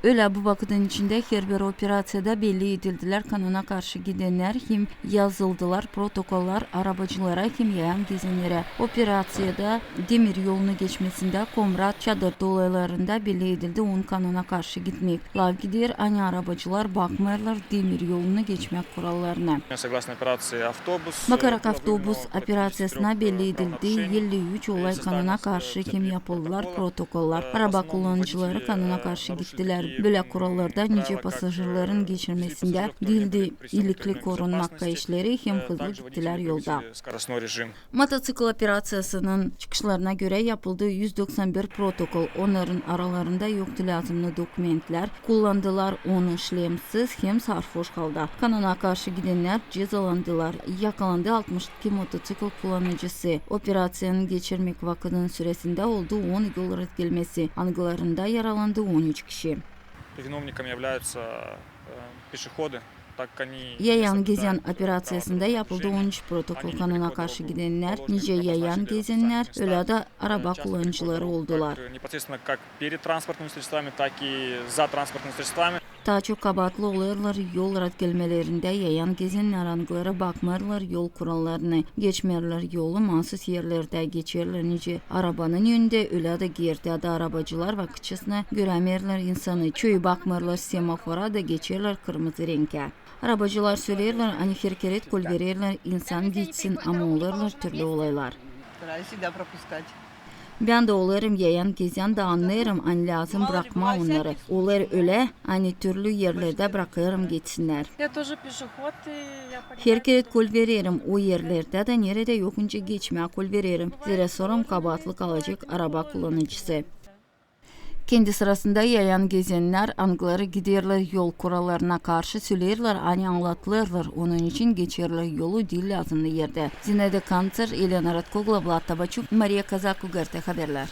Öyle bu vakıtın içinde her bir operasyada belli edildiler. Kanuna karşı gidenler hem yazıldılar protokoller arabacılara hem yayan gezenlere. Operasyada demir yolunu geçmesinde Komrat çadırda olaylarında belli edildi. On kanuna karşı gitmek. Lavgidir ani arabacılar bakmıyorlar demir yolunu geçmek kurallarına. Bakarak avtobus operasyasına belli edildi. 53 olay kanuna karşı hem yapıldılar protokoller. Araba kullanıcıları kanuna karşı gittiler. Böyle kurallarda nice pasajırların geçirmesinde dildi iyilikli korunmakta işleri hem hızlı gittiler yolda. Mototsikl operasyasının çıkışlarına göre yapıldığı 191 protokol. Onların aralarında yoktu lazımlı dokumentler. Kullandılar onu şlemsiz hem sarhoş halda. Kanuna karşı gidenler cezalandılar. Yakalandı 62 mototsikl kullanıcısı. Operasyonun geçirmek vakitinin süresinde olduğu 10 yol gelmesi. Anılarında yaralandı 13 kişi. Виновниками являются пешеходы. Yayan gezen operasyasında yapıldı 13 protokol. Kanuna karşı gidenler, nice yayan gezenler, öyle de araba kullanıcıları oldular. Daha çok kabahatlı oluyorlar yol gelmelerinde yayan gezenler anılara bakmıyorlar yol kurallarını, geçmerler yolu mansız yerlerde geçerler nice arabanın yönünde öyle de geride de arabacılar vakıtçısına göremerler insanı, çoğu bakmıyorlar semafora da geçerler kırmızı renkte. Arabacılar söylerler, hani herkeret kol verirler, insan geçsin ama olurlar türlü olaylar. Ben de olarım yayan gezen de anlarım, hani lazım bırakma onları. Onlar öyle, hani türlü yerlerde bırakırım geçsinler. Herkeret kol veririm, o yerlerde de nerede yokunca geçmeye kol veririm. Zira sorum kabahatlı kalacak araba kullanıcısı. Kendi sırasında yayan gezenler anıları giderler yol kurallarına karşı söylerler, hani anlatılırlar. Onun için geçerler yolu değil lazımlı yerde. Zinede Kanter, Elena Radkogla, Vlad Tabachuk, Maria Kazak, Ugarte haberler.